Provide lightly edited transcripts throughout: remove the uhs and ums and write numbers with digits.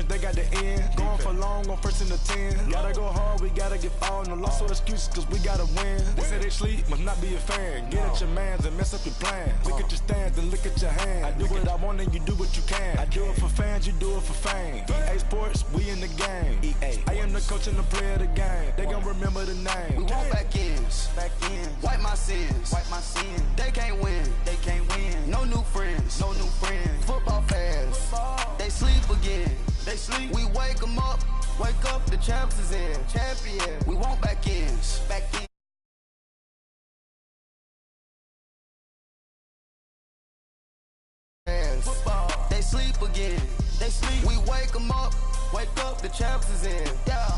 think they got the end. Going for long on 1st and the 10. Gotta go hard, we gotta get all. No loss or excuses, cause we gotta win. They say they sleep, must not be a fan. Get at your mans and mess up your plans. Look at your stands and look at your hands. I do what I want and you do what you can. I do it for fans, you do it for fame. EA Sports, we in the game. I am the coach and the player of the game. They gon' remember the name. We want back ends. Wipe my sins. They can't win. No new friends. Football fans. They sleep again. We wake them up. Wake up, the champs is in. Champion. We want back ends. Football. They sleep again. We wake them up. Wake up, the champs is in. Yeah.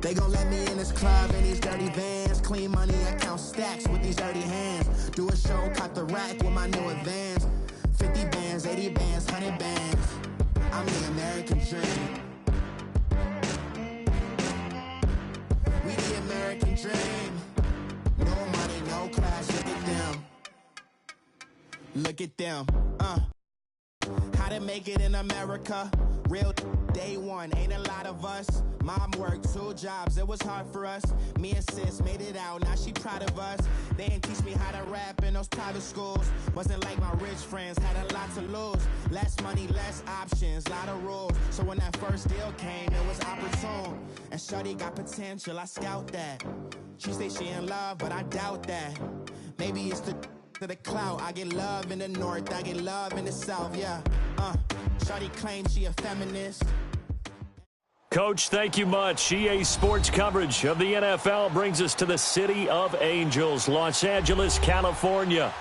They gon' let me in this club in these dirty vans. Clean money, I count stacks with these dirty hands. Do a show, cop the rack with my new advance. 50 bands, 80 bands, 100 bands. I'm the American dream. We the American dream. No money, no class, look at them. Look at them, How to make it in America. Real day one, ain't a lot of us. Mom worked 2 jobs, it was hard for us. Me and sis made it out, now she proud of us. They didn't teach me how to rap in those private schools. Wasn't like my rich friends, had a lot to lose. Less money, less options, lot of rules. So when that first deal came, it was opportune. And shorty got potential, I scout that. She say she in love, but I doubt that. Maybe it's to the clout. I get love in the north, I get love in the south, yeah. Shorty claims she a feminist. Coach, thank you much. EA Sports coverage of the NFL brings us to the City of Angels, Los Angeles, California.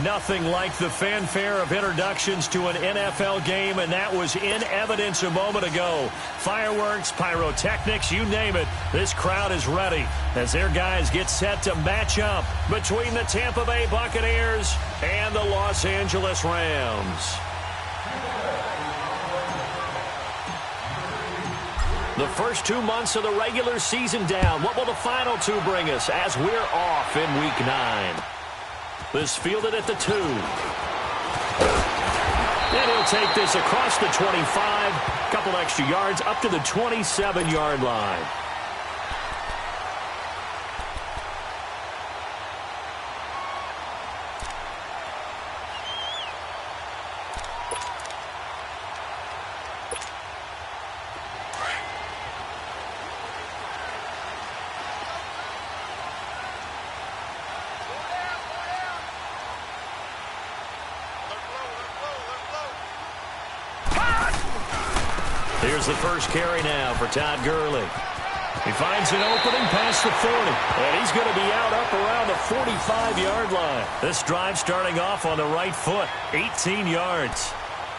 Nothing like the fanfare of introductions to an NFL game, and that was in evidence a moment ago. Fireworks, pyrotechnics, you name it. This crowd is ready as their guys get set to match up between the Tampa Bay Buccaneers and the Los Angeles Rams. The first 2 months of the regular season down. What will the final 2 bring us as we're off in Week 9? This fielded at the 2. And he'll take this across the 25. Couple extra yards up to the 27-yard line. Here's the first carry now for Todd Gurley. He finds an opening past the 40, and he's going to be out up around the 45-yard line. This drive starting off on the right foot, 18 yards.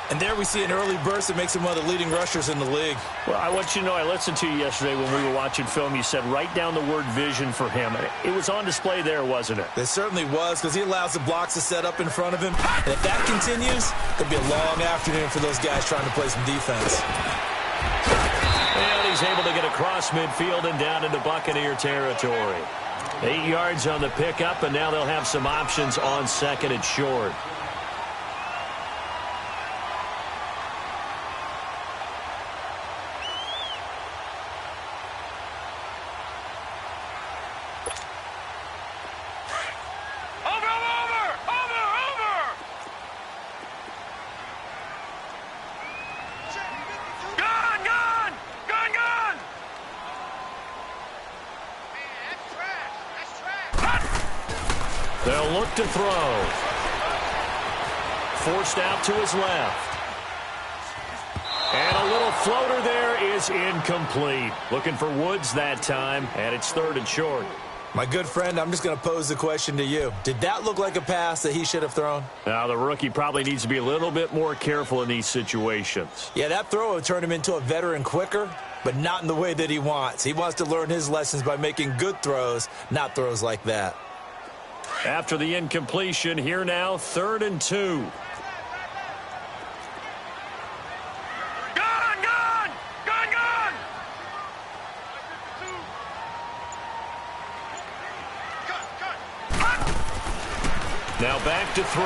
And there we see an early burst that makes him one of the leading rushers in the league. Well, I want you to know, I listened to you yesterday when we were watching film. You said write down the word vision for him. It was on display there, wasn't it? It certainly was, because he allows the blocks to set up in front of him. And if that continues, it'll be a long afternoon for those guys trying to play some defense. And he's able to get across midfield and down into Buccaneer territory. 8 yards on the pickup, and now they'll have some options on second and short. They'll look to throw. Forced out to his left. And a little floater there is incomplete. Looking for Woods that time, and it's third and short. My good friend, I'm just going to pose the question to you. Did that look like a pass that he should have thrown? Now, the rookie probably needs to be a little bit more careful in these situations. Yeah, that throw would turn him into a veteran quicker, but not in the way that he wants. He wants to learn his lessons by making good throws, not throws like that. After the incompletion, here now, 3rd and 2. Now back to throw.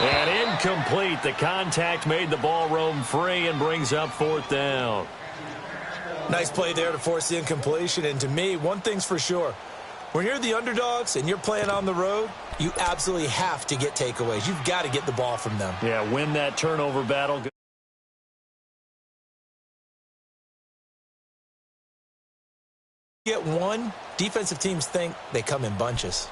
And incomplete. The contact made the ball roam free and brings up 4th down. Nice play there to force the incompletion. And to me, one thing's for sure. When you're the underdogs and you're playing on the road, you absolutely have to get takeaways. You've got to get the ball from them. Yeah, win that turnover battle. Get one, defensive teams think they come in bunches.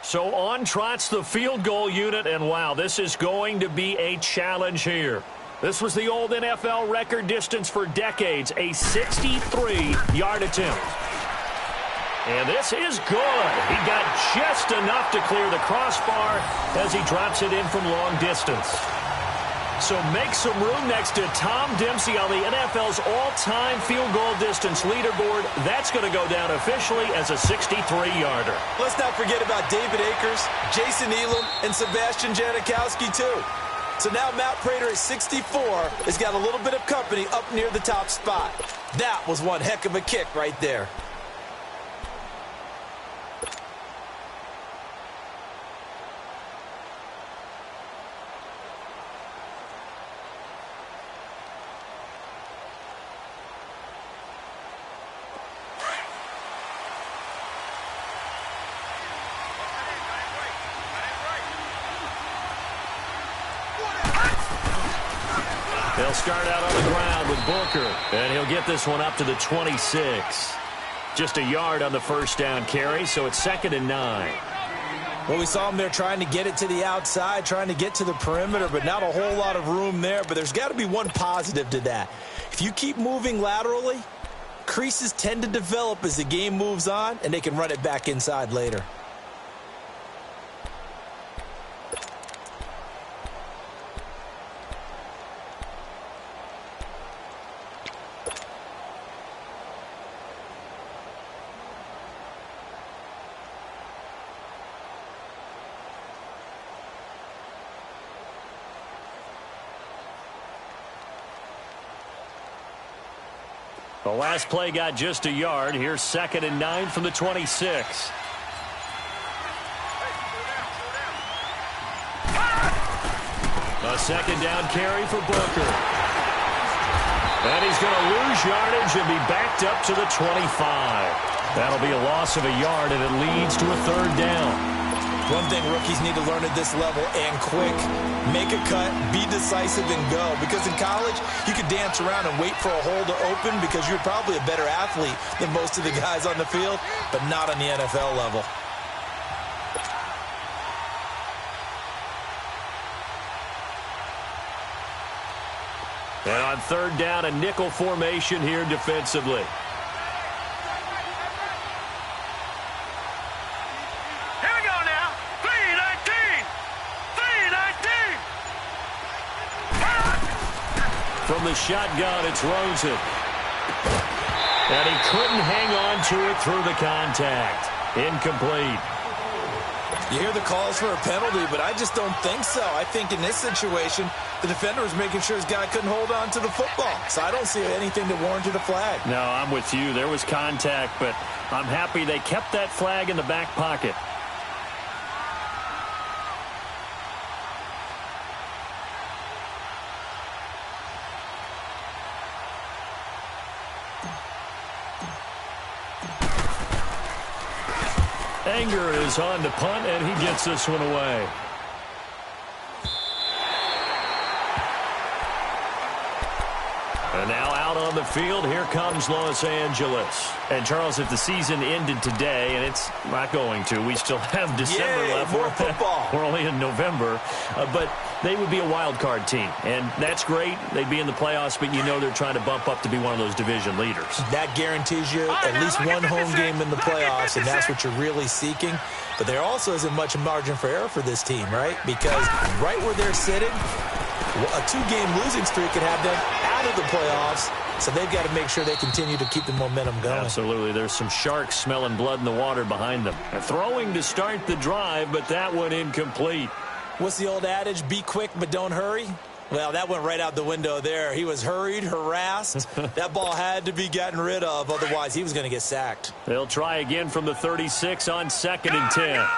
So on trots the field goal unit, and wow, this is going to be a challenge here. This was the old NFL record distance for decades, a 63-yard attempt. And this is good. He got just enough to clear the crossbar as he drops it in from long distance. So make some room next to Tom Dempsey on the NFL's all-time field goal distance leaderboard. That's going to go down officially as a 63-yarder. Let's not forget about David Akers, Jason Elam, and Sebastian Janikowski, too. So now Matt Prater at 64 has got a little bit of company up near the top spot. That was one heck of a kick right there. They'll start out on the ground with Booker, and he'll get this one up to the 26. Just a yard on the first down carry, so it's 2nd and 9. Well, we saw him there trying to get it to the outside, trying to get to the perimeter, but not a whole lot of room there. But there's got to be one positive to that. If you keep moving laterally, creases tend to develop as the game moves on, and they can run it back inside later. The last play got just a yard. Here's 2nd and 9 from the 26. A 2nd down carry for Booker. And he's going to lose yardage and be backed up to the 25. That'll be a loss of a yard, and it leads to a 3rd down. One thing rookies need to learn at this level, and quick, make a cut, be decisive, and go. Because in college, you could dance around and wait for a hole to open because you're probably a better athlete than most of the guys on the field, but not on the NFL level. And on 3rd down, a nickel formation here defensively. From the shotgun, it's Rosen. And he couldn't hang on to it through the contact. Incomplete. You hear the calls for a penalty, but I just don't think so. I think in this situation, the defender was making sure his guy couldn't hold on to the football. So I don't see anything that warranted a flag. No, I'm with you. There was contact, but I'm happy they kept that flag in the back pocket. Anger is on to punt, and he gets this one away. And now out on on the field. Here comes Los Angeles. And, Charles, if the season ended today, and it's not going to, we still have December left. More football. We're only in November. But they would be a wild card team. And that's great. They'd be in the playoffs, but you know they're trying to bump up to be one of those division leaders. That guarantees you at least one home game in the playoffs, and that's what you're really seeking. But there also isn't much margin for error for this team, right? Because right where they're sitting, a 2-game losing streak could have them out of the playoffs, so they've got to make sure they continue to keep the momentum going. Absolutely. There's some sharks smelling blood in the water behind them. Throwing to start the drive, but that one incomplete. What's the old adage? Be quick, but don't hurry? Well, that went right out the window there. He was hurried, harassed. That ball had to be gotten rid of, otherwise he was going to get sacked. They'll try again from the 36 on 2nd and 10. Gone!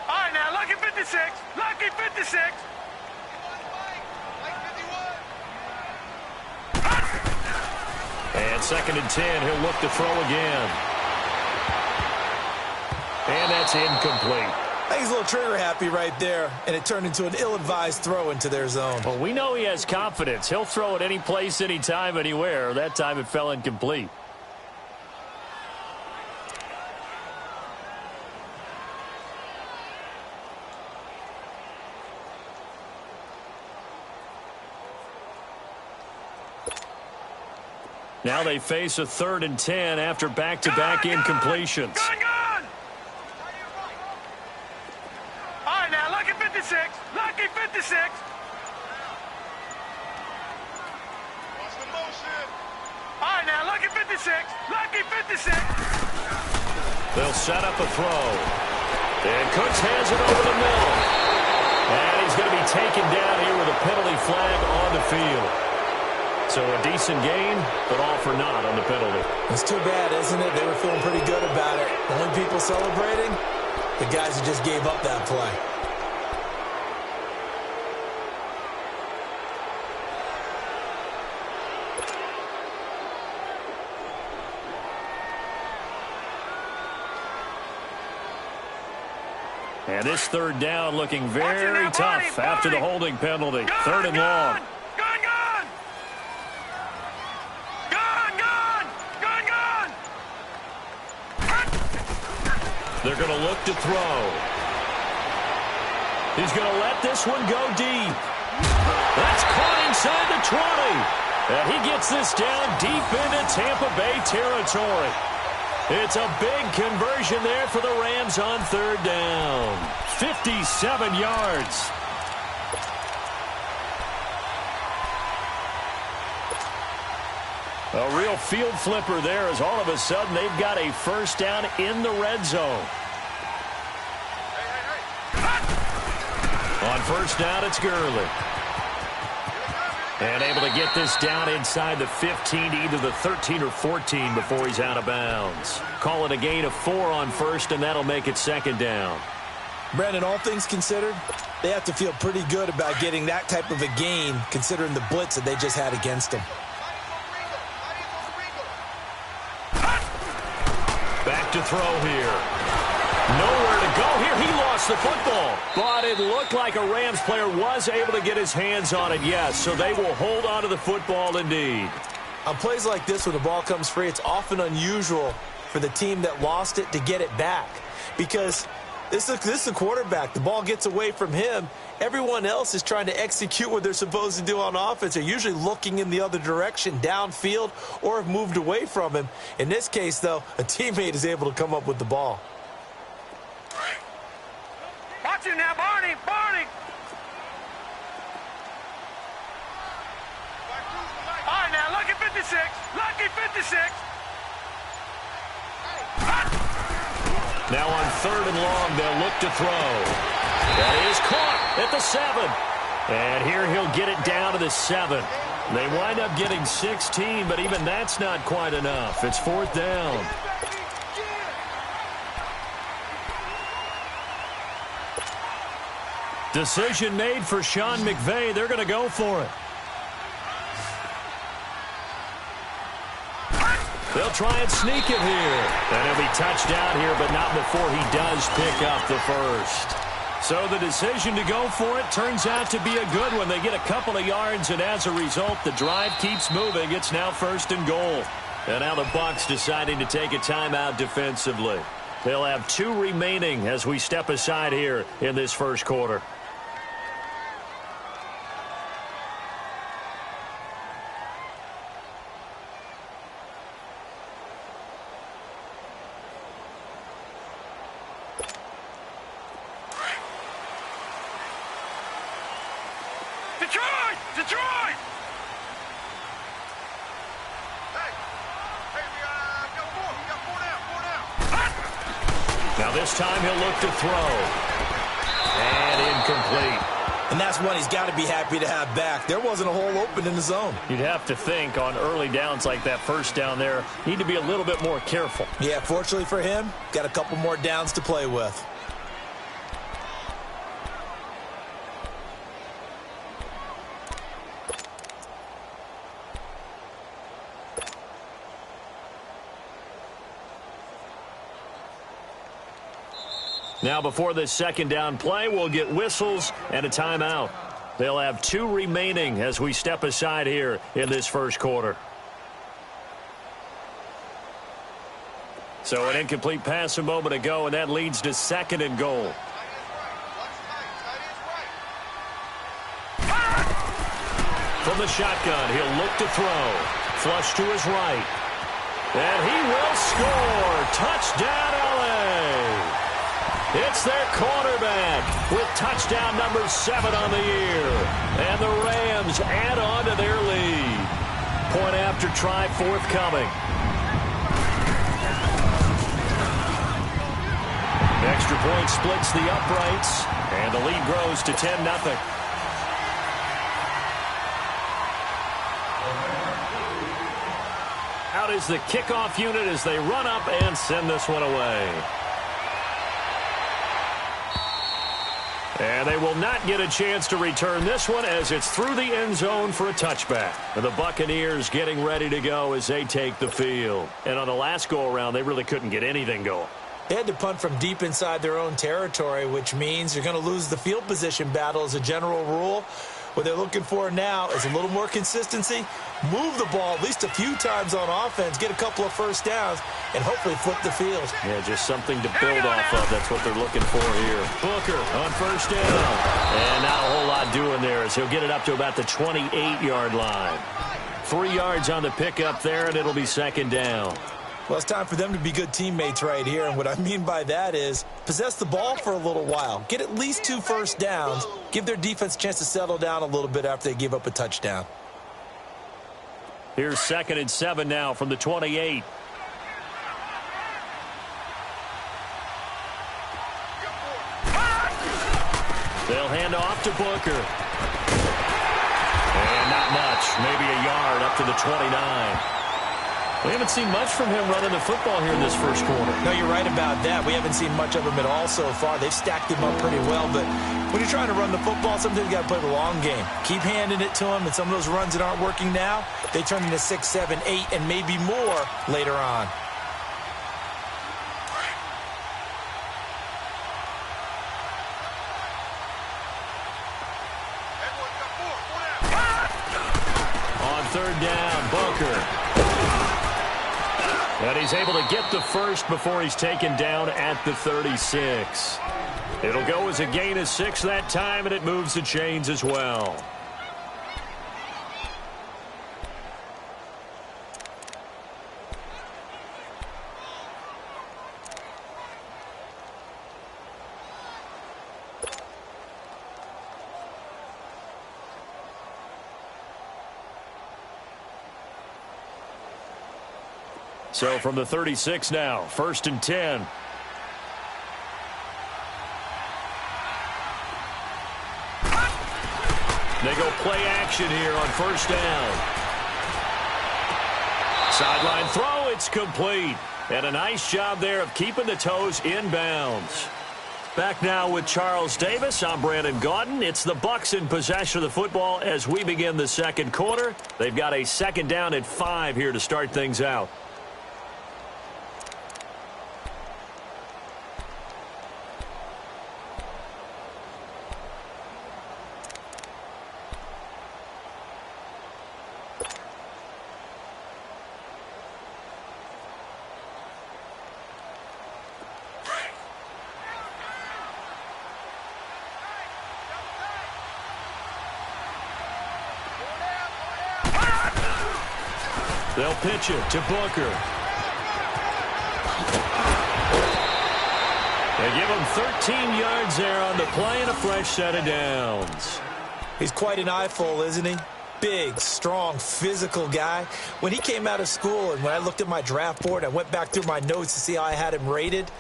All right, now, lucky 56. Lucky 56. And 2nd and 10, he'll look to throw again. And that's incomplete. I think he's a little trigger happy right there, and it turned into an ill-advised throw into their zone. Well, we know he has confidence. He'll throw it any place, anytime, anywhere. That time it fell incomplete. Now they face a 3rd and 10 after back-to-back incompletions. Gone! All right, now, lucky 56. Lucky 56. What's the motion? All right, now, lucky 56. Lucky 56. They'll set up a throw. And Cooks hands it over the middle. And he's going to be taken down here with a penalty flag on the field. So a decent gain, but all for naught on the penalty. It's too bad, isn't it? They were feeling pretty good about it. The only people celebrating, the guys who just gave up that play. And this 3rd down looking very tough after the holding penalty. 3rd and long. They're going to look to throw. He's going to let this one go deep. That's caught inside the 20. And he gets this down deep into Tampa Bay territory. It's a big conversion there for the Rams on 3rd down. 57 yards. A real field flipper there as all of a sudden they've got a 1st down in the red zone. On 1st down, it's Gurley. And able to get this down inside the 15 to either the 13 or 14 before he's out of bounds. Call it a gain of 4 on 1st, and that'll make it 2nd down. Brandon, all things considered, they have to feel pretty good about getting that type of a gain considering the blitz that they just had against them. Back to throw here. Nowhere to go here. He lost the football. But it looked like a Rams player was able to get his hands on it, yes. So they will hold on to the football indeed. On plays like this, when the ball comes free, it's often unusual for the team that lost it to get it back. Because this is a quarterback. The ball gets away from him. Everyone else is trying to execute what they're supposed to do on offense. They're usually looking in the other direction, downfield, or have moved away from him. In this case, though, a teammate is able to come up with the ball. Watch it now, Barney. All right, now, lucky 56. Lucky 56. Now on 3rd and long, they'll look to throw. That is caught at the 7. And here he'll get it down to the 7. They wind up getting 16, but even that's not quite enough. It's 4th down. Decision made for Sean McVay. They're going to go for it. They'll try and sneak it here. And he'll be touched down here, but not before he does pick up the 1st. So the decision to go for it turns out to be a good one. They get a couple of yards, and as a result, the drive keeps moving. It's now 1st and goal. And now the Bucs deciding to take a timeout defensively. They'll have 2 remaining as we step aside here in this first quarter. Detroit! Now this time he'll look to throw. And incomplete. And that's one he's got to be happy to have back. There wasn't a hole open in the zone. You'd have to think on early downs like that first down there, need to be a little bit more careful. Yeah, fortunately for him, got a couple more downs to play with. Now before this second down play, we'll get whistles and a timeout. They'll have 2 remaining as we step aside here in this first quarter. So an incomplete pass a moment ago, and that leads to 2nd and goal. From the shotgun, he'll look to throw. Flush to his right. And he will score. Touchdown, LA. It's their quarterback with touchdown number 7 on the year. And the Rams add on to their lead. Point after try forthcoming. Extra point splits the uprights. And the lead grows to 10-0. Out is the kickoff unit as they run up and send this one away. And they will not get a chance to return this one as it's through the end zone for a touchback. And the Buccaneers getting ready to go as they take the field. And on the last go-around, they really couldn't get anything going. They had to punt from deep inside their own territory, which means you're going to lose the field position battle as a general rule. What they're looking for now is a little more consistency, move the ball at least a few times on offense, get a couple of first downs, and hopefully flip the field. Yeah, just something to build off of. That's what they're looking for here. Booker on first down. And not a whole lot doing there as he'll get it up to about the 28-yard line. 3 yards on the pickup there, and it'll be 2nd down. Well, it's time for them to be good teammates right here, and what I mean by that is possess the ball for a little while. Get at least 2 first downs. Give their defense a chance to settle down a little bit after they give up a touchdown. Here's 2nd and 7 now from the 28. They'll hand off to Booker. And not much, maybe a yard up to the 29. We haven't seen much from him running the football here in this first quarter. No, you're right about that. We haven't seen much of him at all so far. They've stacked him up pretty well, but when you're trying to run the football, sometimes you got to play the long game. Keep handing it to him, and some of those runs that aren't working now, they turn into 6, 7, 8, and maybe more later on. On 3rd down, Booker. And he's able to get the first before he's taken down at the 36. It'll go as a gain of 6 that time, and it moves the chains as well. So from the 36 now, 1st and 10. They go play action here on 1st down. Sideline throw, it's complete. And a nice job there of keeping the toes inbounds. Back now with Charles Davis. I'm Brandon Gaudin. It's the Bucs in possession of the football as we begin the second quarter. They've got a 2nd down at 5 here to start things out. They'll pitch it to Booker. They give him 13 yards there on the play and a fresh set of downs. He's quite an eyeful, isn't he? Big, strong, physical guy. When he came out of school and when I looked at my draft board, I went back through my notes to see how I had him rated.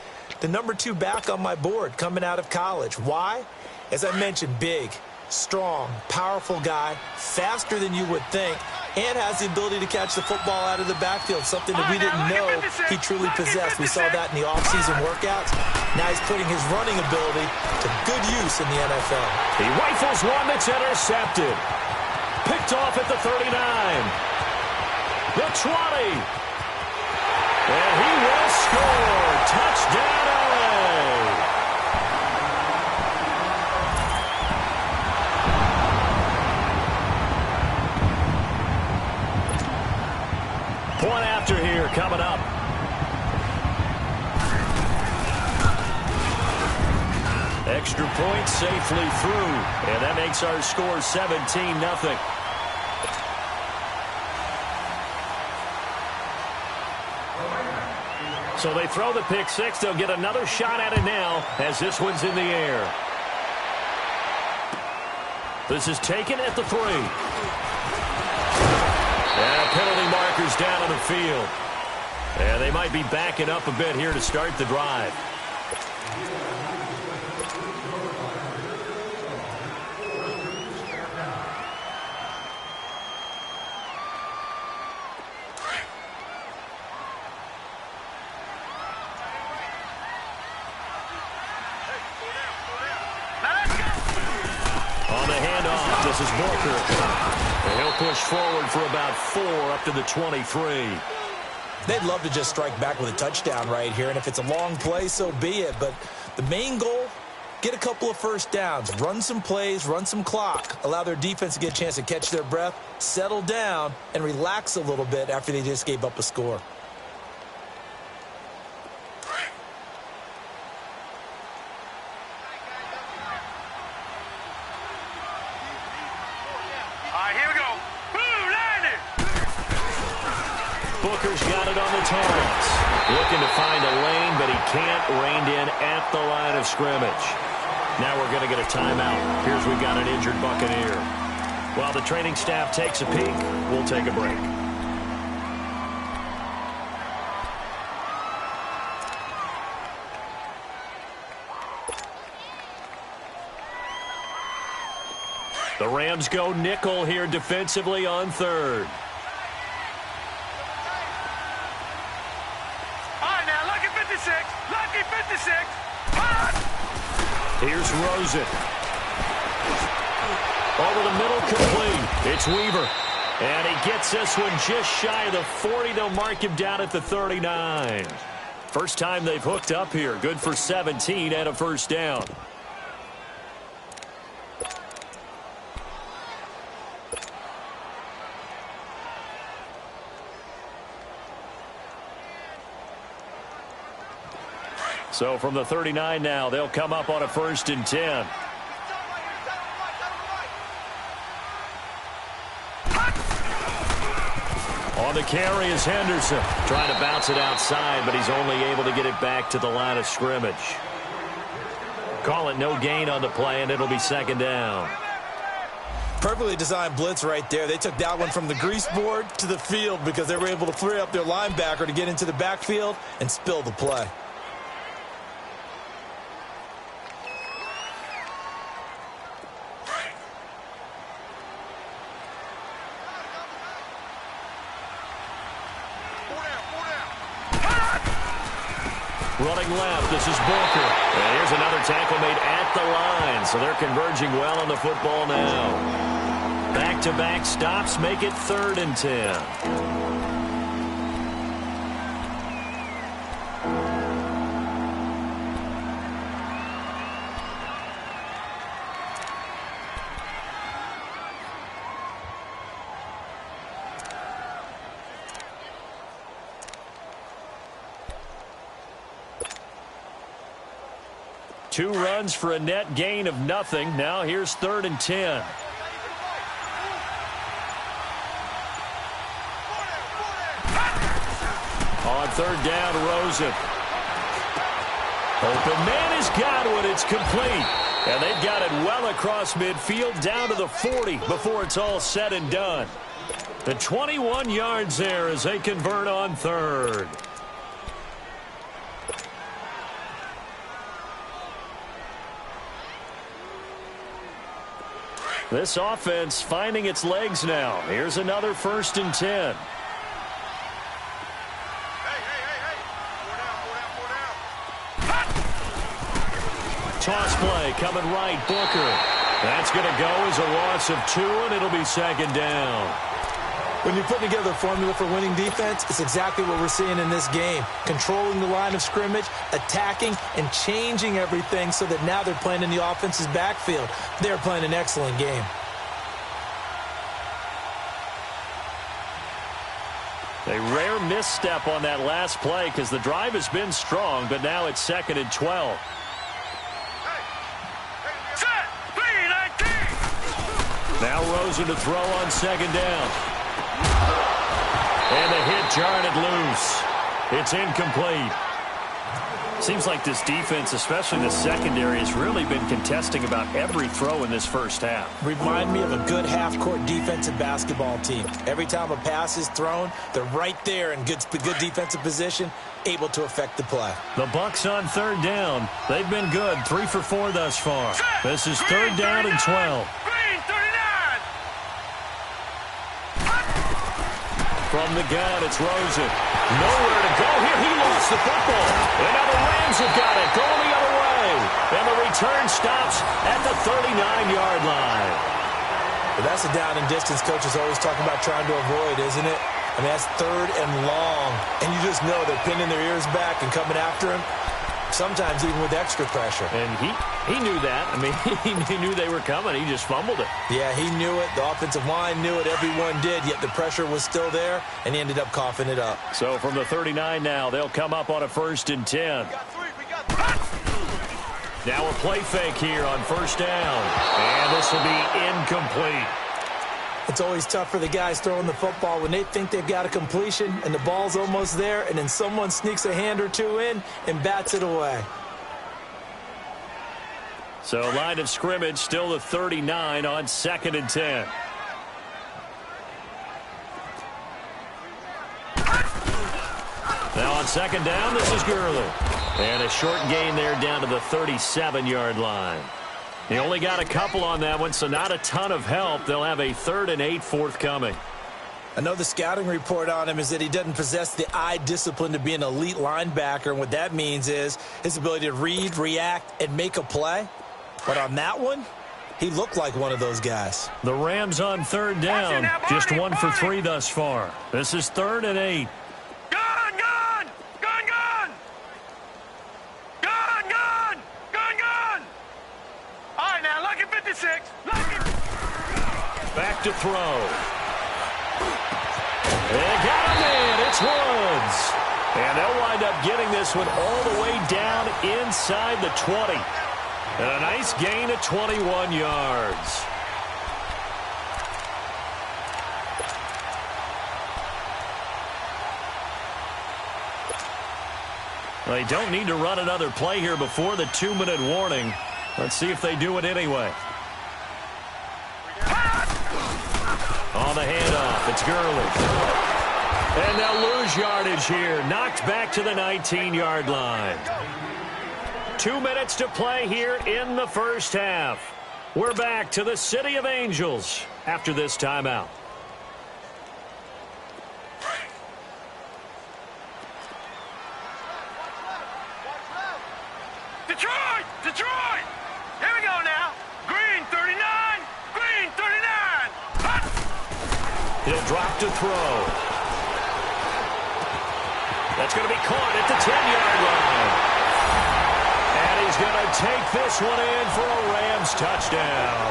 The number 2 back on my board coming out of college. Why? As I mentioned, big, strong, powerful guy, faster than you would think, and has the ability to catch the football out of the backfield, something that we didn't know he truly possessed. We saw that in the offseason workouts. Now he's putting his running ability to good use in the NFL. He rifles one that's intercepted. Picked off at the 39. The 20. And he will score. Touchdown, LA. Point after here coming up. Extra point safely through. And that makes our score 17-0. So they throw the pick six. They'll get another shot at it now as this one's in the air. This is taken at the 3. And penalty markers down on the field. And they might be backing up a bit here to start the drive. On the handoff, this is Booker. And he'll push forward for about 4 up to the 23. They'd love to just strike back with a touchdown right here, and if it's a long play, so be it. But the main goal, get a couple of first downs, run some plays, run some clock, allow their defense to get a chance to catch their breath, settle down, and relax a little bit after they just gave up a score. Booker's got it on the toss. Looking to find a lane, but he can't. Reined in at the line of scrimmage. Now we're going to get a timeout. Here's we've got an injured Buccaneer. While the training staff takes a peek, we'll take a break. The Rams go nickel here defensively on 3rd. Lucky 56. Here's Rosen. Over the middle, complete. It's Weaver. And he gets this one just shy of the 40. They'll mark him down at the 39. First time they've hooked up here. Good for 17 and a first down. So from the 39 now, they'll come up on a 1st and 10. On the carry is Henderson. Trying to bounce it outside, but he's only able to get it back to the line of scrimmage. Call it no gain on the play, and it'll be 2nd down. Perfectly designed blitz right there. They took that one from the grease board to the field because they were able to free up their linebacker to get into the backfield and spill the play. Running left, this is Booker. And here's another tackle made at the line. So they're converging well on the football now. Back-to-back stops make it 3rd and 10. Two runs for a net gain of nothing. Now here's 3rd and 10. On third down, Rosen. Open man has got one. It's complete. And they've got it well across midfield down to the 40 before it's all said and done. The 21 yards there as they convert on third. This offense finding its legs now. Here's another 1st and 10. Toss play coming right, Booker. That's going to go as a loss of 2, and it'll be 2nd down. When you put together a formula for winning defense, it's exactly what we're seeing in this game. Controlling the line of scrimmage, attacking, and changing everything so that now they're playing in the offense's backfield. They're playing an excellent game. A rare misstep on that last play because the drive has been strong, but now it's 2nd and 12. Now Rosen to throw on 2nd down. And the hit jarred it loose. It's incomplete. Seems like this defense, especially the secondary, has really been contesting about every throw in this first half. Remind me of a good half-court defensive basketball team. Every time a pass is thrown, they're right there in good defensive position, able to affect the play. The Bucks on 3rd down. They've been good, 3 for 4 thus far. This is 3rd down and 12. From the gun, it's Rosen. Nowhere to go here. He lost the football. And now the Rams have got it. Going the other way. And the return stops at the 39-yard line. But that's a down and distance coach is always talking about trying to avoid, isn't it? I mean, that's 3rd and long. And you just know they're pinning their ears back and coming after him. Sometimes even with extra pressure. And he knew that. I mean, he knew they were coming. He just fumbled it. Yeah, he knew it. The offensive line knew it. Everyone did, yet the pressure was still there, and he ended up coughing it up. So from the 39 now, they'll come up on a 1st and 10. Now a play fake here on 1st down. And this will be incomplete. It's always tough for the guys throwing the football when they think they've got a completion and the ball's almost there, and then someone sneaks a hand or two in and bats it away. So line of scrimmage still the 39 on 2nd and 10. Now on 2nd down, this is Gurley. And a short gain there down to the 37-yard line. He only got a couple on that one, so not a ton of help. They'll have a 3rd and 8 forthcoming. I know the scouting report on him is that he doesn't possess the eye discipline to be an elite linebacker, and what that means is his ability to read, react, and make a play. But on that one, he looked like one of those guys. The Rams on 3rd down, just 1 for 3 thus far. This is 3rd and 8. Back to throw. They got him in. It's Woods. And they'll wind up getting this one all the way down inside the 20. And a nice gain of 21 yards. They don't need to run another play here before the 2-minute warning. Let's see if they do it anyway. On the handoff, it's Gurley. And they'll lose yardage here. Knocked back to the 19-yard line. 2 minutes to play here in the first half. We're back to the City of Angels after this timeout. Detroit! Here we go now. Green 39, green 39. He'll drop to throw. That's going to be caught at the 10-yard line. And he's going to take this one in for a Rams touchdown.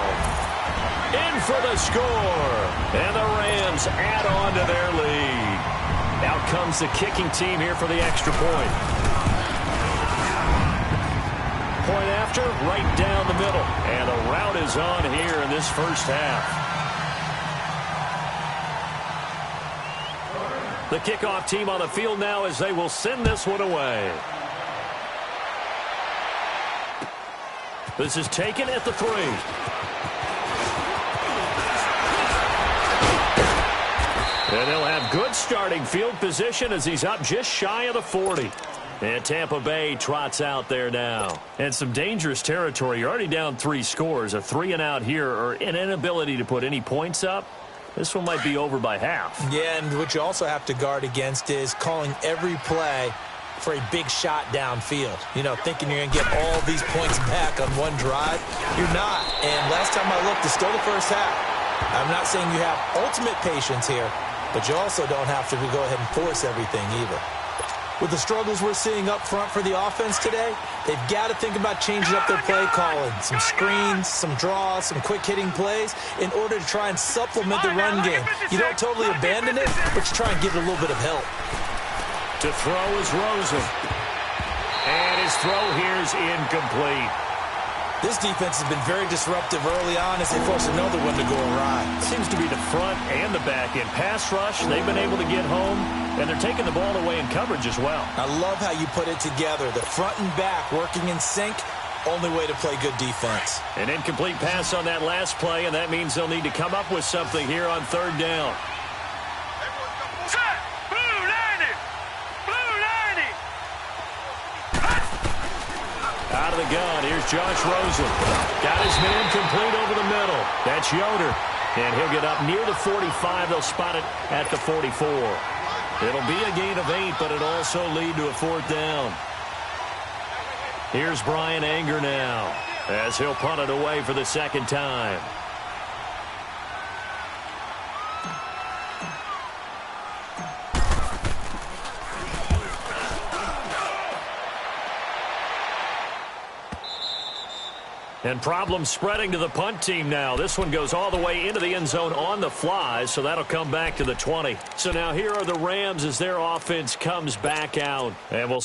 In for the score. And the Rams add on to their lead. Out comes the kicking team here for the extra point. Point after, right down the middle. And the route is on here in this first half. The kickoff team on the field now as they will send this one away. This is taken at the 3. And they'll have good starting field position as he's up just shy of the 40. And Tampa Bay trots out there now. And some dangerous territory. You're already down 3 scores. A 3-and-out here or an inability to put any points up. This one might be over by half. Yeah, and what you also have to guard against is calling every play for a big shot downfield. You know, thinking you're going to get all these points back on one drive. You're not. And last time I looked, it's still the first half. I'm not saying you have ultimate patience here, but you also don't have to go ahead and force everything either. With the struggles we're seeing up front for the offense today, they've got to think about changing up their play calling. Some screens, some draws, some quick-hitting plays in order to try and supplement the run game. You don't totally abandon it, but you try and give it a little bit of help. To throw is Rosen. And his throw here is incomplete. This defense has been very disruptive early on as they force another one to go awry. Seems to be the front and the back end. Pass rush, they've been able to get home, and they're taking the ball away in coverage as well. I love how you put it together. The front and back working in sync, only way to play good defense. An incomplete pass on that last play, and that means they'll need to come up with something here on 3rd down. Set! Blue 90! Blue 90! Out of the gun, here's Josh Rosen. Got his man complete over the middle. That's Yoder. And he'll get up near the 45. They'll spot it at the 44. It'll be a gain of 8, but it'll also lead to a 4th down. Here's Brian Anger now as he'll punt it away for the 2nd time. And problems spreading to the punt team now. This one goes all the way into the end zone on the fly, so that'll come back to the 20. So now here are the Rams as their offense comes back out. And we'll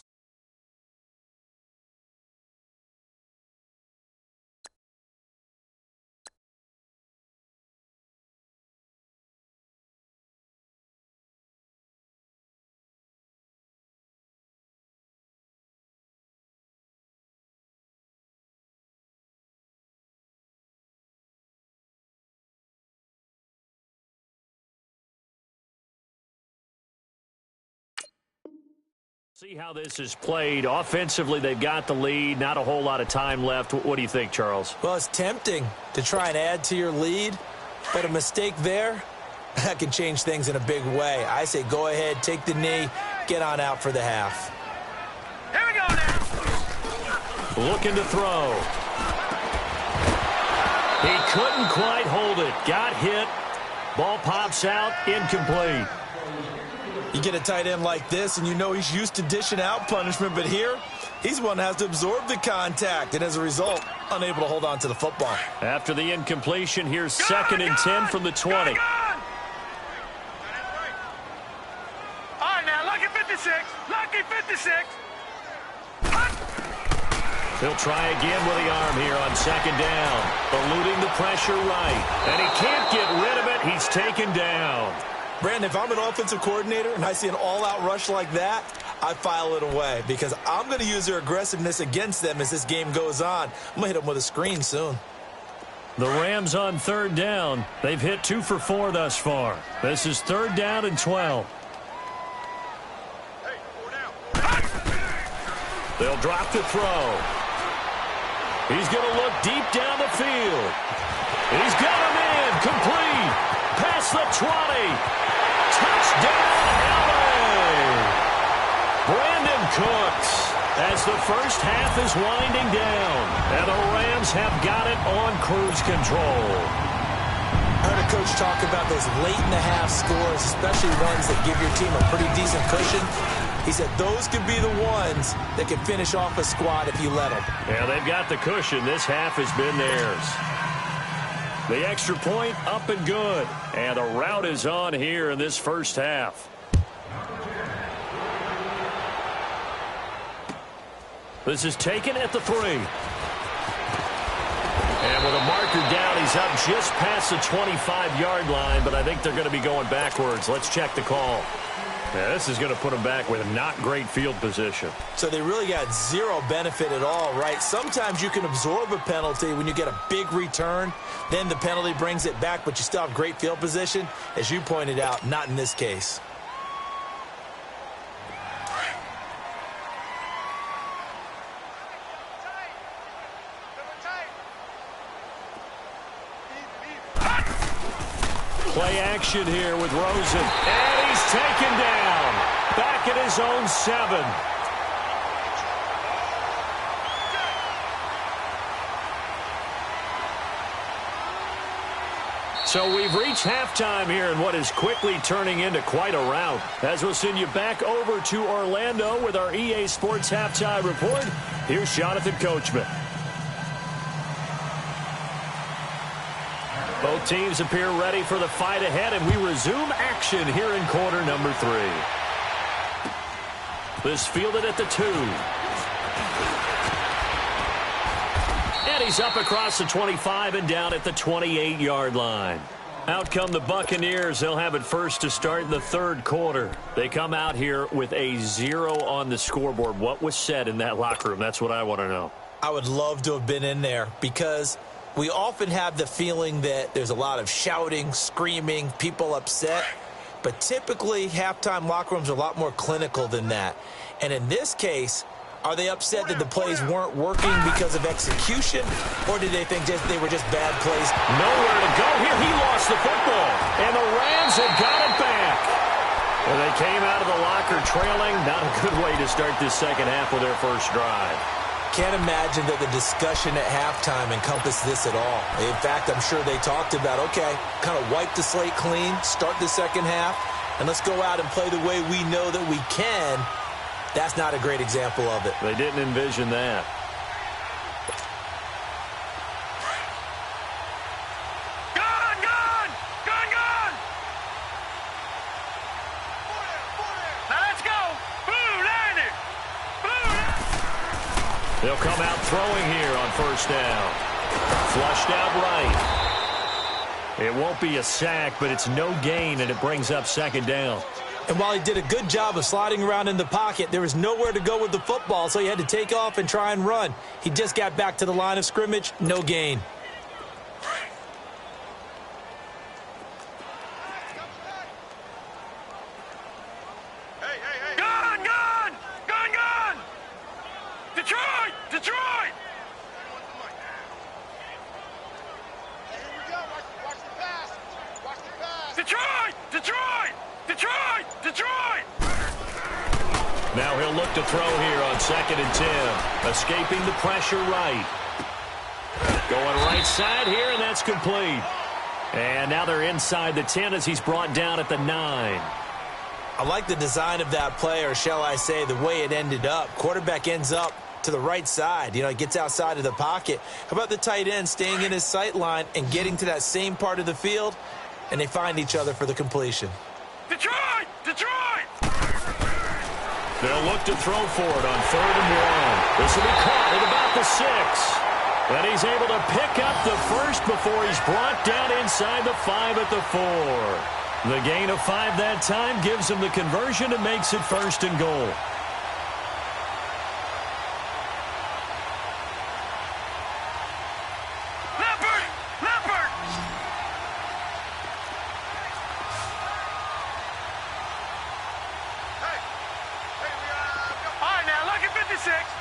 see how this is played. Offensively, they've got the lead. Not a whole lot of time left. What do you think, Charles? Well, it's tempting to try and add to your lead, but a mistake there, that can change things in a big way. I say go ahead, take the knee, get on out for the half. Here we go now! Looking to throw. He couldn't quite hold it. Got hit. Ball pops out. Incomplete. You get a tight end like this, and you know he's used to dishing out punishment, but here, he's one that has to absorb the contact, and as a result, unable to hold on to the football. After the incompletion, here's 2nd and 10 from the 20. All right, now, lucky 56. Lucky 56. He'll try again with the arm here on 2nd down. Eluding the pressure right. And he can't get rid of it. He's taken down. Brandon, if I'm an offensive coordinator and I see an all-out rush like that, I file it away because I'm going to use their aggressiveness against them as this game goes on. I'm going to hit them with a screen soon. The Rams on 3rd down. They've hit 2 for 4 thus far. This is 3rd down and 12. They'll drop the throw. He's going to look deep down the field. He's got him in. Complete. Past the 20. Touchdown, LA! Brandon Cooks as the first half is winding down. And the Rams have got it on cruise control. I heard a coach talk about those late-in-the-half scores, especially ones that give your team a pretty decent cushion. He said those could be the ones that can finish off a squad if you let them. Yeah, they've got the cushion. This half has been theirs. The extra point up and good. And the route is on here in this first half. This is taken at the 3. And with a marker down, he's up just past the 25-yard line, but I think they're going to be going backwards. Let's check the call. Yeah, this is going to put them back with not great field position. So they really got zero benefit at all, right? Sometimes you can absorb a penalty when you get a big return. Then the penalty brings it back, but you still have great field position. As you pointed out, not in this case. Play action here with Rosen. And he's taken down. Back at his own 7. So we've reached halftime here in what is quickly turning into quite a rout. As we'll send you back over to Orlando with our EA Sports Halftime Report, here's Jonathan Coachman. Both teams appear ready for the fight ahead, and we resume action here in quarter number 3. This fielded at the 2. And he's up across the 25 and down at the 28-yard line. Out come the Buccaneers. They'll have it first to start in the third quarter. They come out here with a 0 on the scoreboard. What was said in that locker room? That's what I want to know. I would love to have been in there because we often have the feeling that there's a lot of shouting, screaming, people upset. But typically, halftime locker rooms are a lot more clinical than that. And in this case, are they upset that the plays weren't working because of execution? Or did they think they were just bad plays? Nowhere to go here. He lost the football. And the Rams have got it back. Well, they came out of the locker trailing. Not a good way to start this second half with their first drive. Can't imagine that the discussion at halftime encompassed this at all. In fact, I'm sure they talked about, okay, kind of wipe the slate clean, start the second half, and let's go out and play the way we know that we can. That's not a great example of it. They didn't envision that. They'll come out throwing here on first down. Flushed out right. It won't be a sack, but it's no gain, and it brings up second down. And while he did a good job of sliding around in the pocket, there was nowhere to go with the football, so he had to take off and try and run. He just got back to the line of scrimmage, no gain. Now he'll look to throw here on 2nd and 10. Escaping the pressure right. Going right side here, and that's complete. And now they're inside the 10 as he's brought down at the 9. I like the design of that play, or shall I say the way it ended up. Quarterback ends up to the right side. You know, he gets outside of the pocket. How about the tight end staying in his sight line and getting to that same part of the field, and they find each other for the completion. Detroit! Detroit! They'll look to throw for it on 3rd and 1. This will be caught at about the 6. And he's able to pick up the first before he's brought down inside the 5 at the 4. The gain of 5 that time gives him the conversion and makes it 1st and goal.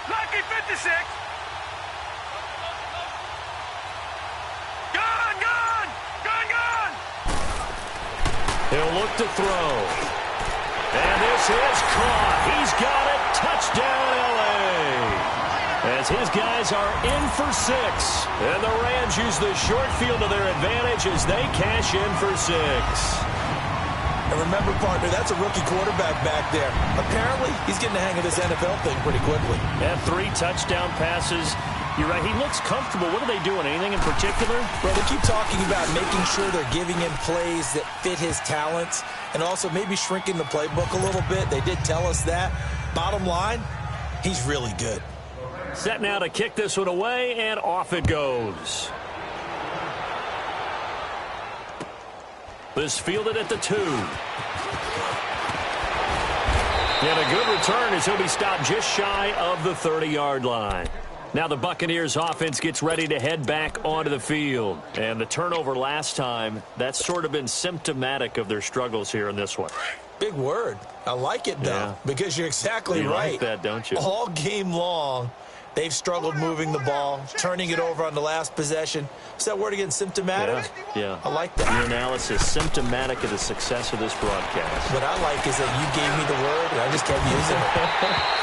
Lucky 56. Gun. He'll look to throw. And this is caught. He's got it. Touchdown, L.A. As his guys are in for 6. And the Rams use the short field to their advantage as they cash in for 6. And remember, partner, that's a rookie quarterback back there. Apparently, he's getting the hang of this NFL thing pretty quickly. Had 3 touchdown passes. You're right, he looks comfortable. What are they doing? Anything in particular? Well, they keep talking about making sure they're giving him plays that fit his talents and also maybe shrinking the playbook a little bit. They did tell us that. Bottom line, he's really good. Set now to kick this one away, and off it goes. This fielded at the 2. And a good return as he'll be stopped just shy of the 30-yard line. Now the Buccaneers offense gets ready to head back onto the field. And the turnover last time, that's sort of been symptomatic of their struggles here in this one. Big word. I like it, though, because you're exactly right. You like that, don't you? All game long, they've struggled moving the ball, turning it over on the last possession. Is that word again, symptomatic? Yeah. I like that. Your analysis, symptomatic of the success of this broadcast. What I like is that you gave me the word, and I just kept using it.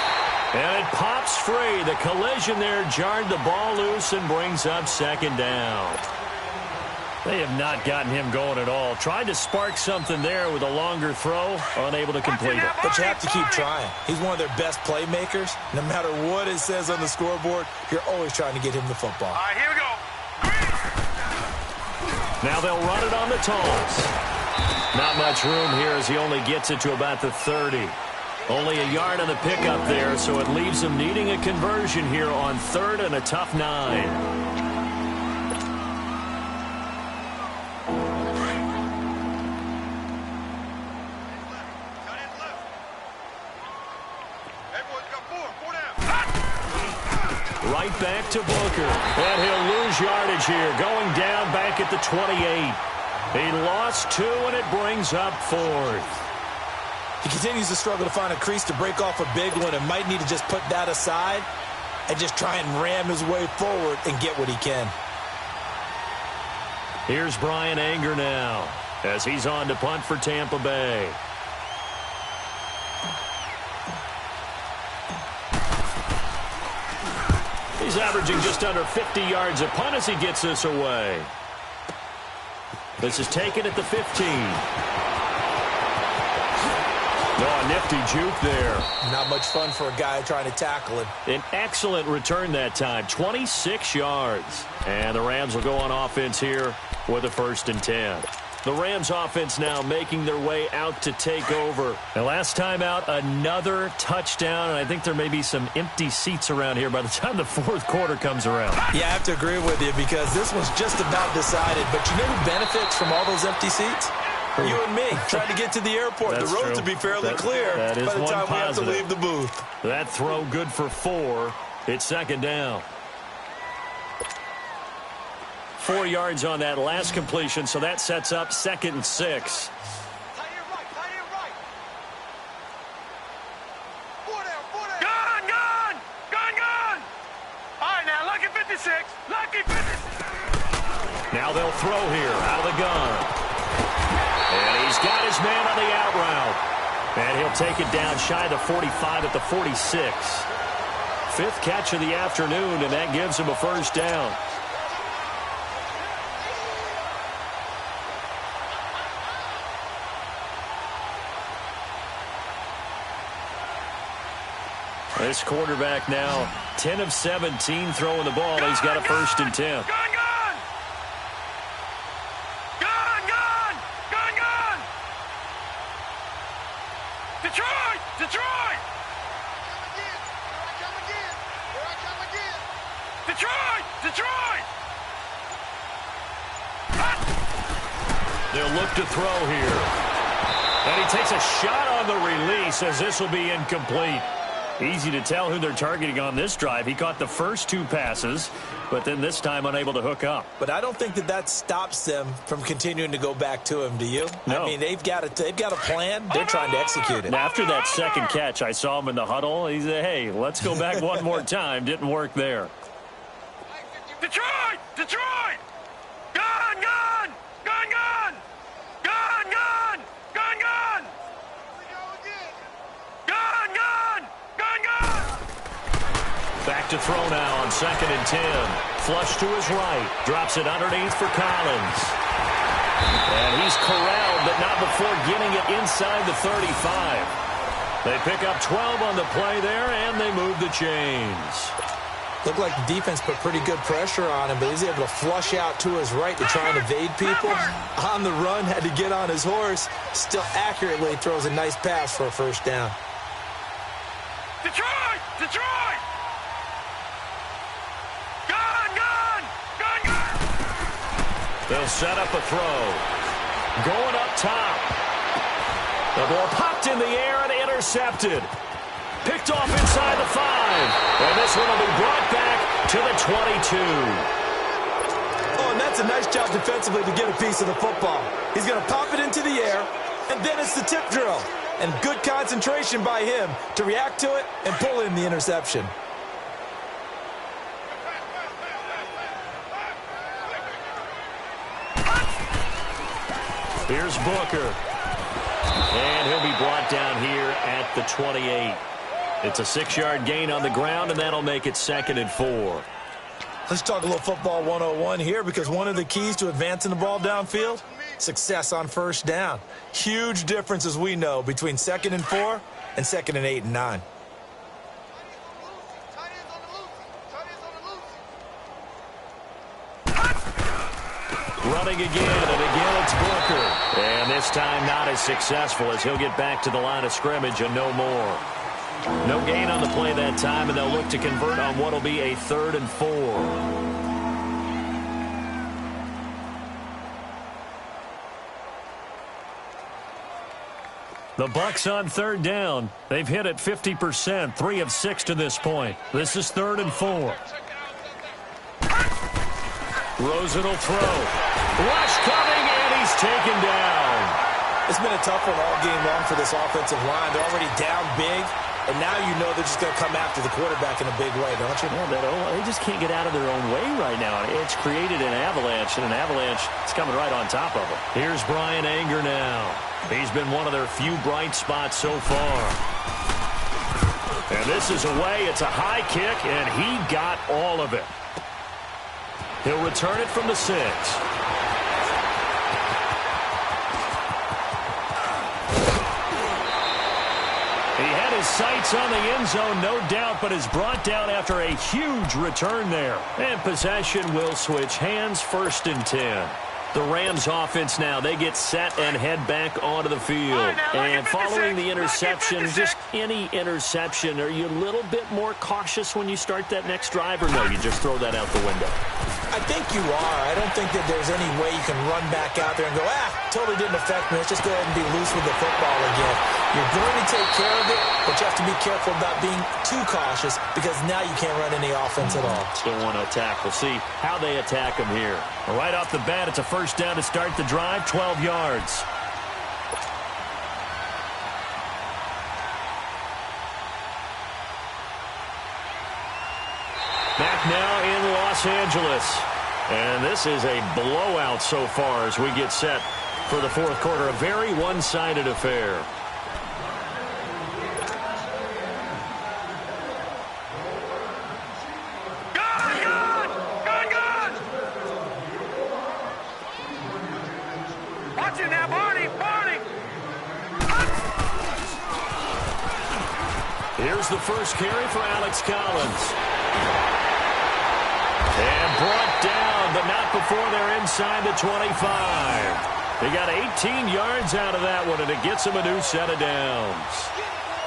And it pops free. The collision there jarred the ball loose and brings up second down. They have not gotten him going at all. Tried to spark something there with a longer throw, unable to complete it. But you have to keep trying. He's one of their best playmakers. No matter what it says on the scoreboard, you're always trying to get him the football. All right, here we go. Now they'll run it on the toss. Not much room here as he only gets it to about the 30. Only a yard on the pickup there, so it leaves him needing a conversion here on third and a tough 9. Right back to Booker. And he'll lose yardage here. Going down back at the 28. He lost 2, and it brings up 4th. He continues to struggle to find a crease to break off a big one and might need to just put that aside and just try and ram his way forward and get what he can. Here's Brian Anger now as he's on to punt for Tampa Bay. He's averaging just under 50 yards a punt as he gets this away. This is taken at the 15. Oh, nifty juke there. Not much fun for a guy trying to tackle him. An excellent return that time, 26 yards. And the Rams will go on offense here with a 1st and 10. The Rams offense now making their way out to take over. And last time out, another touchdown. And I think there may be some empty seats around here by the time the 4th quarter comes around. Yeah, I have to agree with you because this was just about decided. But you know who benefits from all those empty seats? You and me, trying to get to the airport. The road to be fairly clear by the time we have to leave the booth. That throw good for 4. It's second down. 4 yards on that last completion, so that sets up 2nd and 6. Gun! All right, now, lucky 56. Lucky 56. Now they'll throw here out of the gun. And he's got his man on the out route. And he'll take it down shy of the 45 at the 46. 5th catch of the afternoon, and that gives him a 1st down. This quarterback now 10 of 17 throwing the ball. He's got a 1st and 10. Detroit! They'll look to throw here. And he takes a shot on the release as this will be incomplete. Easy to tell who they're targeting on this drive. He caught the first 2 passes, but then this time unable to hook up. But I don't think that stops them from continuing to go back to him, do you? No. I mean, they've got a plan. They're trying to execute it. After that 2nd catch, I saw him in the huddle. He said, hey, let's go back one more time. Didn't work there. Detroit! Gun! Back to throw now on 2nd and 10. Flush to his right. Drops it underneath for Collins. And he's corralled, but not before getting it inside the 35. They pick up 12 on the play there, and they move the chains. Looked like the defense put pretty good pressure on him, but he's able to flush out to his right to try and evade people. On the run, had to get on his horse. Still accurately throws a nice pass for a 1st down. Detroit! They'll set up a throw. Going up top. The ball popped in the air and intercepted. Picked off inside the 5. And this one will be brought back to the 22. Oh, and that's a nice job defensively to get a piece of the football. He's going to pop it into the air, and then it's the tip drill. And good concentration by him to react to it and pull in the interception. Here's Booker. And he'll be brought down here at the 28. It's a 6-yard gain on the ground, and that'll make it 2nd and 4. Let's talk a little football 101 here, because one of the keys to advancing the ball downfield, success on first down. Huge difference, as we know, between 2nd and 4 and 2nd and 8 and 9. Running again, and again it's Booker. And this time not as successful, as he'll get back to the line of scrimmage and no more. No gain on the play that time, and they'll look to convert on what will be a 3rd and 4. The Bucs on 3rd down. They've hit it 50%, 3 of 6 to this point. This is 3rd and 4. Rosen will throw. Rush coming, and he's taken down. It's been a tough one all game long for this offensive line. They're already down big, and now you know they're just going to come after the quarterback in a big way, don't you? Yeah, they just can't get out of their own way right now. It's created an avalanche, and an avalanche is coming right on top of them. Here's Brian Anger now. He's been one of their few bright spots so far. And this is away. It's a high kick, and he got all of it. He'll return it from the 6. He had his sights on the end zone, no doubt, but is brought down after a huge return there. And possession will switch hands, 1st and 10. The Rams offense now, they get set and head back onto the field. And following the interception, just any interception, are you a little bit more cautious when you start that next drive, or no, you just throw that out the window? I think you are. I don't think that there's any way you can run back out there and go, totally didn't affect me. Let's just go ahead and be loose with the football again. You're going to take care of it, but you have to be careful about being too cautious, because now you can't run any offense at all. Still want to attack. We'll see how they attack him here. Right off the bat, it's a 1st down to start the drive, 12 yards. Back now in Los Angeles. And this is a blowout so far as we get set for the 4th quarter. A very one-sided affair. Watch it now, Barney! Here's the first carry for Alex Collins. And brought down, but not before they're inside the 25. They got 18 yards out of that one, and it gets them a new set of downs.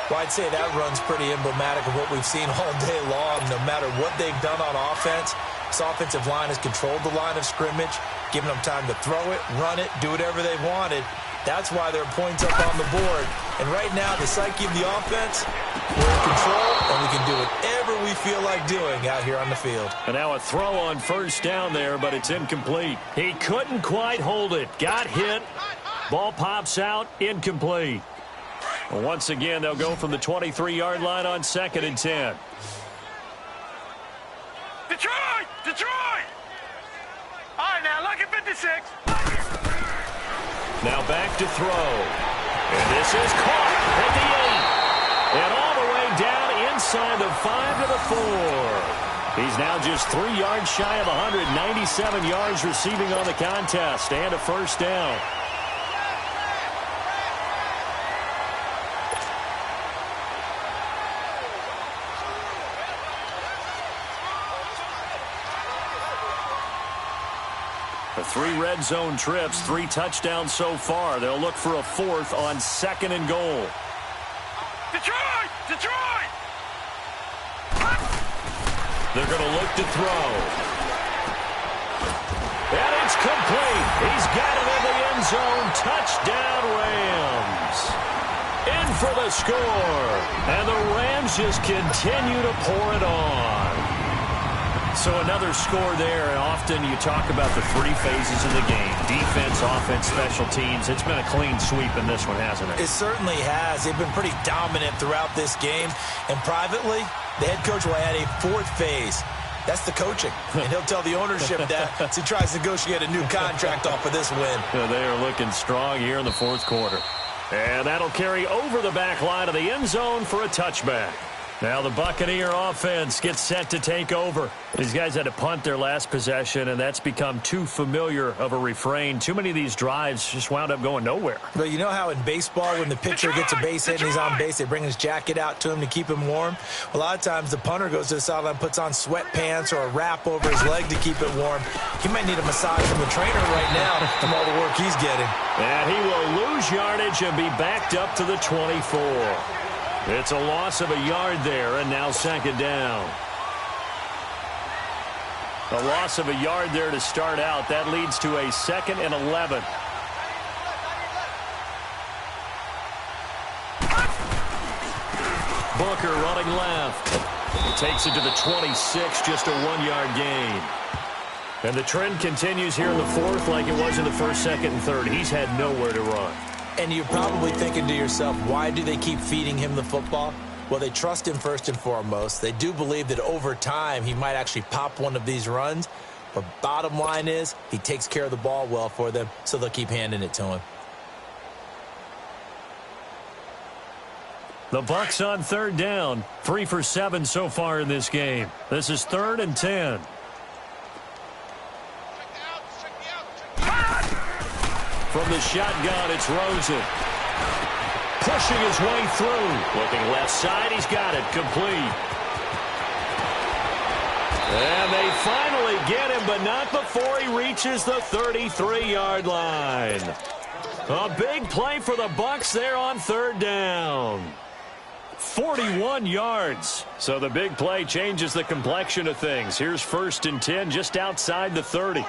Well, I'd say that run's pretty emblematic of what we've seen all day long. No matter what they've done on offense, this offensive line has controlled the line of scrimmage, giving them time to throw it, run it, do whatever they wanted. That's why there are points up on the board. And right now, the psyche of the offense, we're in control, and we can do whatever we feel like doing out here on the field. And now a throw on 1st down there, but it's incomplete. He couldn't quite hold it. Got hit. Ball pops out. Incomplete. Well, once again, they'll go from the 23-yard line on 2nd and 10. Detroit! All right, now, look at 56. Now back to throw. And this is caught at the 8. And all the way down inside the 5 to the 4. He's now just 3 yards shy of 197 yards receiving on the contest. And a 1st down. The 3 red zone trips, 3 touchdowns so far. They'll look for a 4th on 2nd and goal. Detroit! They're going to look to throw. And it's complete. He's got it in the end zone. Touchdown, Rams. In for the score. And the Rams just continue to pour it on. So another score there, and often you talk about the three phases of the game. Defense, offense, special teams. It's been a clean sweep in this one, hasn't it? It certainly has. They've been pretty dominant throughout this game. And privately, the head coach will add a fourth phase. That's the coaching. And he'll tell the ownership that as he tries to negotiate a new contract off of this win. They are looking strong here in the fourth quarter. And that'll carry over the back line of the end zone for a touchback. Now the Buccaneer offense gets set to take over. These guys had to punt their last possession, and that's become too familiar of a refrain. Too many of these drives just wound up going nowhere. But you know how in baseball, when the pitcher gets a base hit and he's on base, they bring his jacket out to him to keep him warm? A lot of times the punter goes to the sideline, puts on sweatpants or a wrap over his leg to keep it warm. He might need a massage from the trainer right now from all the work he's getting. And he will lose yardage and be backed up to the 24. It's a loss of a yard there, and now second down. A loss of a yard there to start out. That leads to a 2nd and 11. Booker running left. He takes it to the 26, just a 1-yard gain. And the trend continues here in the fourth like it was in the first, second, and third. He's had nowhere to run. And you're probably thinking to yourself, why do they keep feeding him the football? Well, they trust him first and foremost. They do believe that over time he might actually pop one of these runs. But bottom line is he takes care of the ball well for them, so they'll keep handing it to him. The Bucs on third down. 3 for 7 so far in this game. This is 3rd and 10. From the shotgun, it's Rosen. Pushing his way through. Looking left side, he's got it. Complete. And they finally get him, but not before he reaches the 33-yard line. A big play for the Bucs there on third down. 41 yards. So the big play changes the complexion of things. Here's 1st and 10 just outside the 30.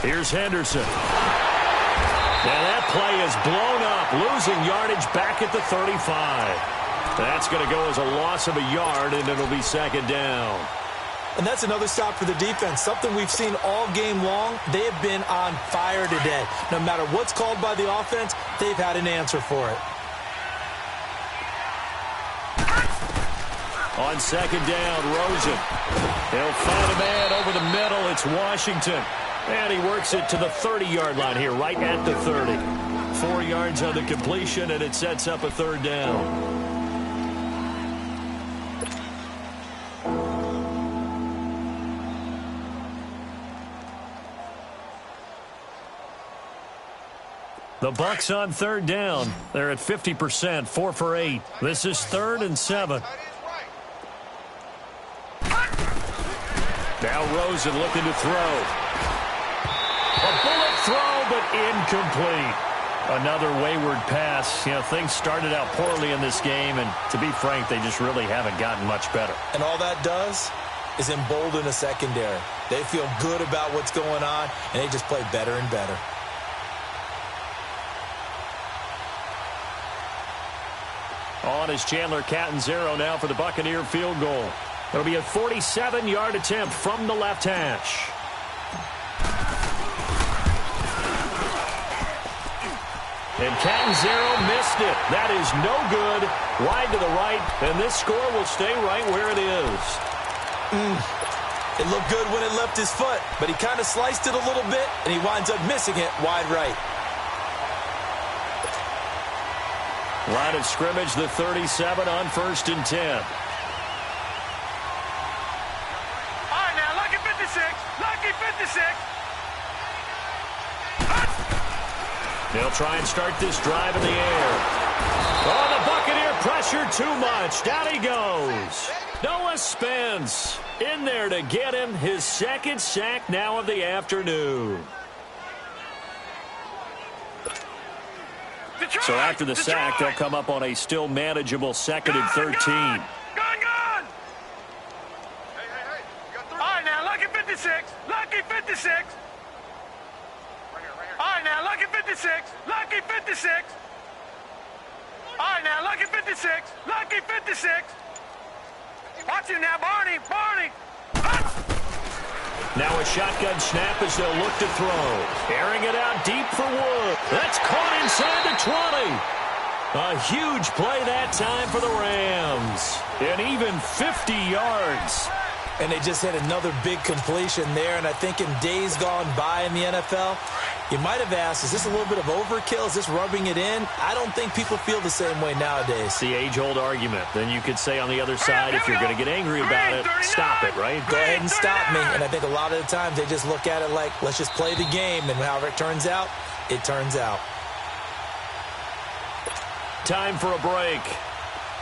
Here's Henderson. And that play is blown up, losing yardage back at the 35. That's going to go as a loss of a yard, and it'll be second down. And that's another stop for the defense, something we've seen all game long. They have been on fire today. No matter what's called by the offense, they've had an answer for it. On second down, Rosen. He'll find a man over the middle. It's Washington. And he works it to the 30-yard line here, right at the 30. 4 yards on the completion, and it sets up a third down. The Bucs on third down. They're at 50%, 4 for 8. This is 3rd and 7. Now Rosen looking to throw. A bullet throw, but incomplete. Another wayward pass. You know, things started out poorly in this game, and to be frank, they just really haven't gotten much better. And all that does is embolden a secondary. They feel good about what's going on, and they just play better and better. On is Chandler Catanzaro now for the Buccaneer field goal. It'll be a 47-yard attempt from the left hash. And Catanzaro missed it. That is no good. Wide to the right, and this score will stay right where it is. It looked good when it left his foot, but he kind of sliced it a little bit, and he winds up missing it wide right. Line of scrimmage, the 37 on 1st and 10. All right, now, lucky 56. Lucky 56. They'll try and start this drive in the air. Oh, the Buccaneer pressure too much. Down he goes. Noah Spence in there to get him his 2nd sack now of the afternoon. Detroit, So after the sack, they'll come up on a still manageable 2nd and 13. Gone! Hey. All right, now, lucky 56. Lucky 56. Right here. All right, now, lucky 56. Lucky 56. All right, now, lucky 56. Lucky 56. Watch him now, Barney. Barney. Now a shotgun snap as they'll look to throw. Airing it out deep for Wood. That's caught inside the 20. A huge play that time for the Rams. And even 50 yards. And they just hit another big completion there. And I think in days gone by in the NFL, you might have asked, is this a little bit of overkill? Is this rubbing it in? I don't think people feel the same way nowadays. The age-old argument. Then you could say on the other side, if you're going to get angry about it, stop it, right? Go ahead and stop me. And I think a lot of the times they just look at it like, let's just play the game. And however it turns out, it turns out. Time for a break.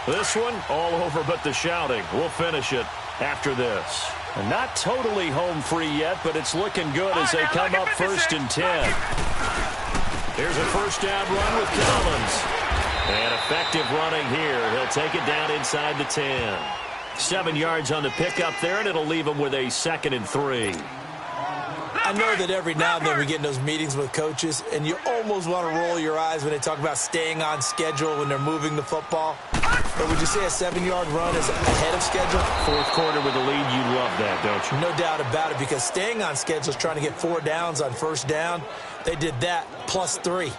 This one, all over but the shouting. We'll finish it after this. And not totally home free yet, but it's looking good as they come up 1st and 10. Here's a first down run with Collins. And effective running here. He'll take it down inside the 10. 7 yards on the pickup there, and it'll leave him with a 2nd and 3. I know that every now and then we get in those meetings with coaches, and you almost want to roll your eyes when they talk about staying on schedule when they're moving the football. But would you say a 7-yard run is ahead of schedule? Fourth quarter with a lead, you love that, don't you? No doubt about it, because staying on schedule is trying to get 4 downs on first down. They did that, +3.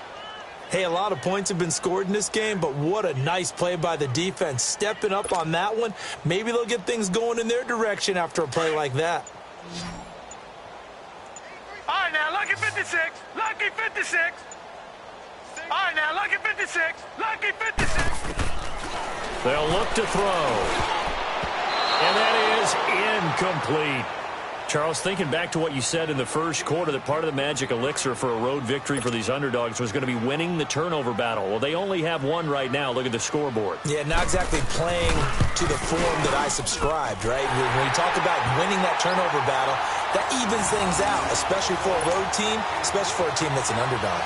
Hey, a lot of points have been scored in this game, but what a nice play by the defense. Stepping up on that one, maybe they'll get things going in their direction after a play like that. All right, now, lucky 56. Lucky 56. All right, now, lucky 56. Lucky 56. They'll look to throw. And that is incomplete. Charles, thinking back to what you said in the first quarter, that part of the magic elixir for a road victory for these underdogs was going to be winning the turnover battle. Well, they only have one right now. Look at the scoreboard. Yeah, not exactly playing to the form that I subscribed, right? When we talk about winning that turnover battle, that evens things out, especially for a road team, especially for a team that's an underdog.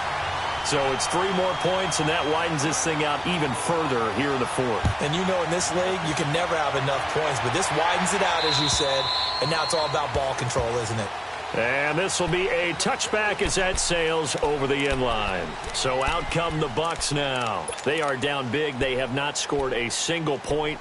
So it's 3 more points, and that widens this thing out even further here in the 4th. And you know, in this league, you can never have enough points, but this widens it out, as you said, and now it's all about ball control, isn't it? And this will be a touchback as that sails over the end line. So out come the Bucs now. They are down big. They have not scored a single point.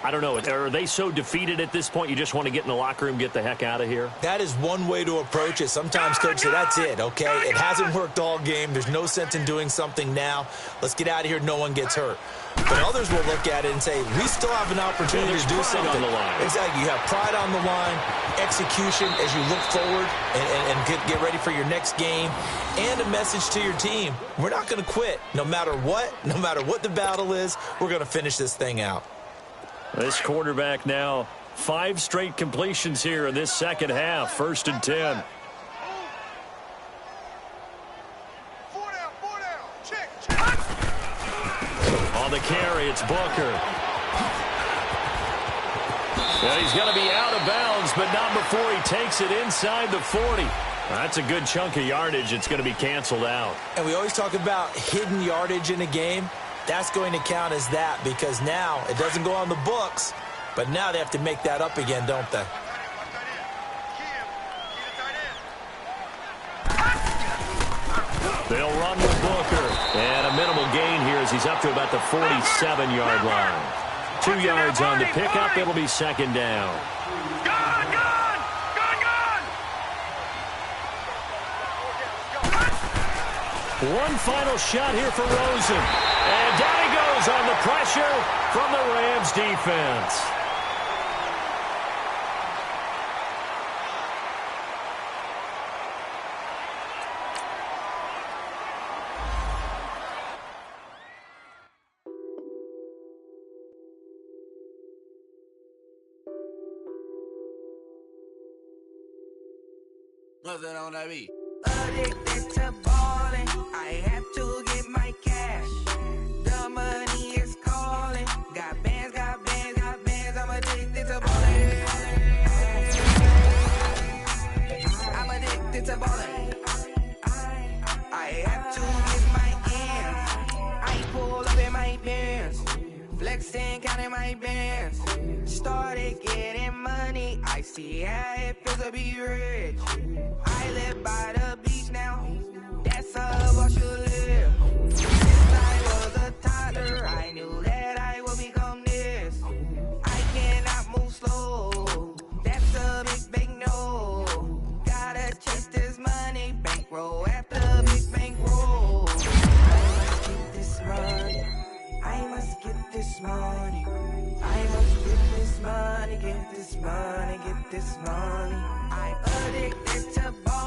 I don't know. Are they so defeated at this point you just want to get in the locker room, get the heck out of here? That is one way to approach it. Sometimes, Coach, say, that's it, okay? It hasn't worked all game. There's no sense in doing something now. Let's get out of here. No one gets hurt. But others will look at it and say, we still have an opportunity to do something. On the line. Exactly. You have pride on the line, execution as you look forward and get ready for your next game, and a message to your team. We're not going to quit. No matter what the battle is, we're going to finish this thing out. This quarterback now, 5 straight completions here in this second half. 1st and 10. 4 down. Check. On the carry, it's Booker. Well, he's going to be out of bounds, but not before he takes it inside the 40. That's a good chunk of yardage. It's going to be canceled out. And we always talk about hidden yardage in a game. That's going to count as that, because now it doesn't go on the books, but now they have to make that up again, don't they? They'll run with Booker. And a minimal gain here as he's up to about the 47-yard line. 2 yards on the pickup. It'll be 2nd down. Gone! One final shot here for Rosen. And down he goes on the pressure from the Rams defense. What's that on that beat? Addicted to balling, I have to get my cash. The money is calling. Got bands, I'm addicted to balling. I'm addicted to balling. I have to get my ends. I pull up in my bands, flexing, counting my bands. Started getting money, I see how it feels to be rich. I live by the beach now, that's a this money, get this money. I'm addicted to ball.